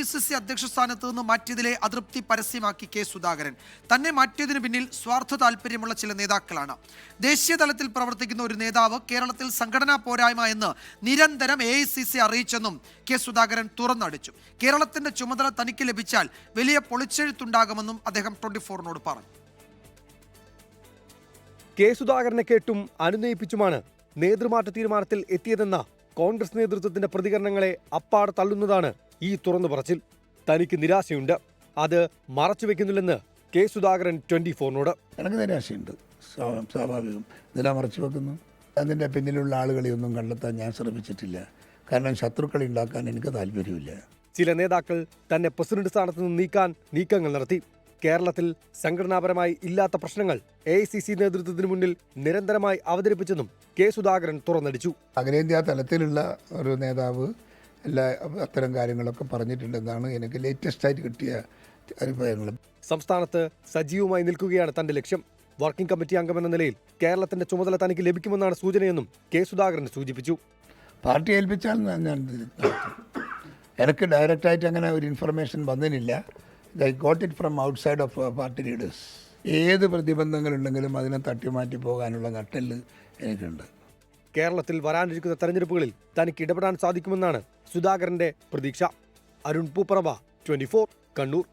KPCC അധ്യക്ഷ സ്ഥാനത്ത് നിന്ന് മാറ്റിയതിലെ അതൃപ്തി പരസ്യമാക്കി കെ സുധാകരൻ. തന്നെ മാറ്റിയതിന് പിന്നിൽ സ്വാർത്ഥ താല്പര്യമുള്ള ചില നേതാക്കളാണ്. ദേശീയ തലത്തിൽ പ്രവർത്തിക്കുന്ന ഒരു നേതാവ് കേരളത്തിൽ സംഘടനാ പോരായ്മ എന്ന് നിരന്തരം AICC അറിയിച്ചെന്നും കെ സുധാകരൻ തുറന്നടിച്ചു. കേരളത്തിന്റെ ചുമതല തനിക്ക് ലഭിച്ചാൽ വലിയ പൊളിച്ചെഴുത്തുണ്ടാകുമെന്നും അദ്ദേഹം 24-നോട് പറഞ്ഞു. കെ സുധാകരനെ കേട്ടും അനുനയിപ്പിച്ചുമാണ് നേതൃമാറ്റ തീരുമാനത്തിൽ എത്തിയതെന്ന കോൺഗ്രസ് നേതൃത്വത്തിന്റെ പ്രതികരണങ്ങളെ അപ്പാടെ തള്ളുന്നതാണ് ഈ തുറന്നു പറച്ചിൽ. തനിക്ക് നിരാശയുണ്ട്, അത് മറച്ചുവെക്കുന്നില്ലെന്ന് കെ സുധാകരൻ 24-നോട്. എനിക്ക് നിരാശയുണ്ട്, സ്വാഭാവികം. ഇതിനാ മറച്ചു വെക്കുന്നു? അതിൻ്റെ പിന്നിലുള്ള ആളുകളെയൊന്നും കണ്ടെത്താൻ ഞാൻ ശ്രമിച്ചിട്ടില്ല. കാരണം ശത്രുക്കളെ ഉണ്ടാക്കാൻ എനിക്ക് താല്പര്യമില്ല. ചില നേതാക്കൾ തന്നെ പ്രസിഡന്റ് സ്ഥാനത്ത് നിന്ന് നീക്കാൻ നീക്കങ്ങൾ നടത്തി. കേരളത്തിൽ സംഘടനാപരമായി ഇല്ലാത്ത പ്രശ്നങ്ങൾ AICC നേതൃത്വത്തിന് മുന്നിൽ നിരന്തരമായി അവതരിപ്പിച്ചെന്നും കെ സുധാകരൻ തുറന്നടിച്ചു. അഖിലേന്ത്യാ തലത്തിലുള്ള ഒരു നേതാവ് എല്ലാ അത്തരം കാര്യങ്ങളൊക്കെ പറഞ്ഞിട്ടുണ്ടെന്നാണ് എനിക്ക് ലേറ്റസ്റ്റായിട്ട് കിട്ടിയ അഭിപ്രായങ്ങൾ. സംസ്ഥാനത്ത് സജീവമായി നിൽക്കുകയാണ് തന്റെ ലക്ഷ്യം. വർക്കിംഗ് കമ്മിറ്റി അംഗമെന്ന നിലയിൽ കേരളത്തിന്റെ ചുമതല തനിക്ക് ലഭിക്കുമെന്നാണ് സൂചനയെന്നും കെ സുധാകരൻ സൂചിപ്പിച്ചു. പാർട്ടി ഏൽപ്പിച്ചാൽ ഞാൻ എനിക്ക് ഡയറക്റ്റായിട്ട് അങ്ങനെ ഒരു ഇൻഫർമേഷൻ വന്നിട്ടില്ല. I got it from outside of party leaders. ഏത് പ്രതിബന്ധങ്ങളുണ്ടെങ്കിലും അതിനെ തട്ടിമാറ്റി പോകാനുള്ള നട്ടെല്ല് എനിക്കുണ്ട്. കേരളത്തിൽ വരാനിരിക്കുന്ന തെരഞ്ഞെടുപ്പുകളിൽ തനിക്ക് ഇടപെടാൻ സാധിക്കുമെന്നാണ് സുധാകരന്റെ പ്രതീക്ഷ. അരുൺ പൂപ്പറമ്പ, 24, കണ്ണൂർ.